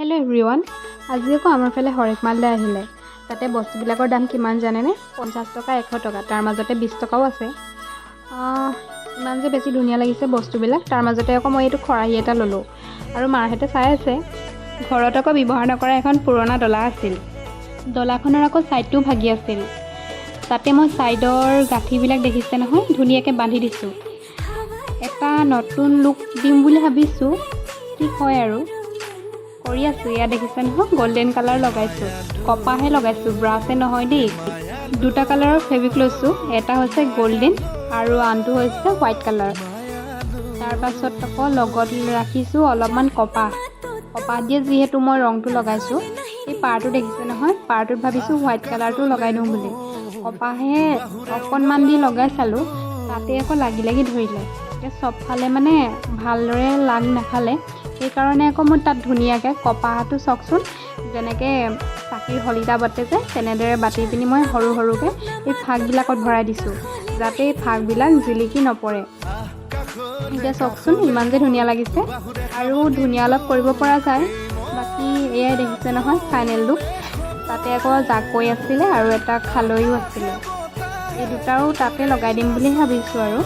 Hello' everyone, আজি আকৌ আমাৰ ফালে হৰেক মাললৈ আহিলে। তাতে বস্তুবিলাকৰ দাম কিমান জানেনে? 50 টকা, 100 টকা, তাৰ মাজতে 20 টকাও আছে। ইমান যে বেছি ধুনীয়া লাগিছে বস্তুবিলাক। তাৰ মাজতে আকৌ মই এইটো খৰাহী এটা ল'লোঁ আৰু মাহঁতে চাই আছে। ঘৰত আকৌ ব্যৱহাৰ নকৰা এখন পুৰণা ডলা আছিল। ডলাখনৰ আকৌ ছাইডটোও ভাগি আছিল। তাতে মই ছাইডৰ গাঁঠিবিলাক দেখিছে নহয়, ধুনীয়াকৈ বান্ধি দিছোঁ। এটা নতুন লুক দিম বুলি ভাবিছোঁ, কি হয় আৰু কৰি আছোঁ। এয়া দেখিছে নহয়, গল্ডেন কালাৰ লগাইছোঁ, কপাহে লগাইছোঁ, ব্ৰাছে নহয় দেই। দুটা কালাৰৰ ফেব্ৰিক লৈছোঁ, এটা হৈছে গল্ডেন আৰু আনটো হৈছে হোৱাইট কালাৰ। তাৰপাছত আকৌ লগত ৰাখিছোঁ অলপমান কপাহ দিয়ে, যিহেতু মই ৰংটো লগাইছোঁ। এই পাৰটো দেখিছে নহয়, পাৰটোত ভাবিছোঁ হোৱাইট কালাৰটো লগাই দিওঁ বুলি। কপাহে অকণমান দি লগাই চালোঁ, তাতে আকৌ লাগি ধৰিলে। এতিয়া চবফালে মানে ভালদৰে লাগ নাখালে, সেইকাৰণে আকৌ মই তাত ধুনীয়াকৈ কপাহটো চাওকচোন, যেনেকৈ চাকিৰ শলিতা বাটে যে তেনেদৰে বাটি পিনি মই সৰু সৰুকৈ এই ফাগবিলাকত ভৰাই দিছোঁ, যাতে এই ফাগবিলাক জিলিকি নপৰে। এতিয়া চাওকচোন ইমান যে ধুনীয়া লাগিছে, আৰু ধুনীয়া অলপ কৰিব পৰা যায়। বাকী এয়াই দেখিছে নহয় ফাইনেল লুক। তাতে আকৌ জাকৈ আছিলে আৰু এটা খালৈও আছিলে। এই দুটাও তাতে লগাই দিম বুলি ভাবিছোঁ। আৰু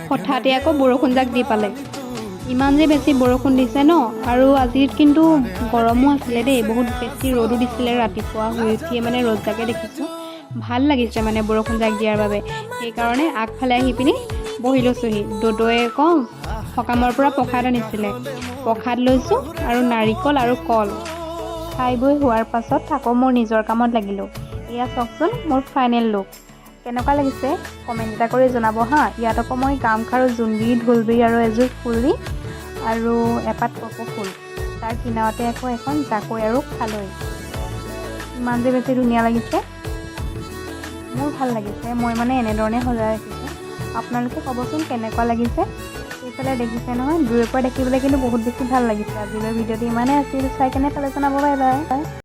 হঠাতে আকৌ বৰষুণ জাক দি পালে। ইমান যে বেছি বৰষুণ দিছে ন, আৰু আজি কিন্তু গৰমো আছিলে দেই, বহুত বেছি ৰ'দো দিছিলে। ৰাতিপুৱা শুই উঠিয়ে মানে ৰ'দজাকে দেখিছোঁ, ভাল লাগিছে মানে বৰষুণ জাক দিয়াৰ বাবে। সেইকাৰণে আগফালে আহি পিনি বহি লৈছোঁহি। দদৈয়ে আকৌ সকামৰ পৰা প্ৰসাদ আনিছিলে, প্ৰসাদ লৈছোঁ আৰু নাৰিকল আৰু কল। খাই বৈ হোৱাৰ পাছত আকৌ মোৰ নিজৰ কামত লাগিলোঁ। এয়া চাওকচোন মোৰ ফাইনেল লুক। কেনেকুৱা লাগিছে কমেণ্ট এটা কৰি জনাব হা। ইয়াত আকৌ মই গামখাৰু, জোনবিৰি, ঢোলবিৰি আৰু এযোৰ ফুলি আৰু এপাত কপৌ ফুল, তাৰ কিনাৰতে আকৌ এখন জাকৈ আৰু খালৈ। ইমান যে বেছি ধুনীয়া লাগিছে, মোৰ ভাল লাগিছে। মই মানে এনেধৰণে সজাই ৰাখিছোঁ। আপোনালোকে ক'বচোন কেনেকুৱা লাগিছে। এইফালে দেখিছে নহয়, দূৰৰ পৰা দেখিবলৈ কিন্তু বহুত বেছি ভাল লাগিছে। আজিলৈ ভিডিঅ'টো ইমানেই আছিল, চাই কেনে পালে জনাব। Bye bye.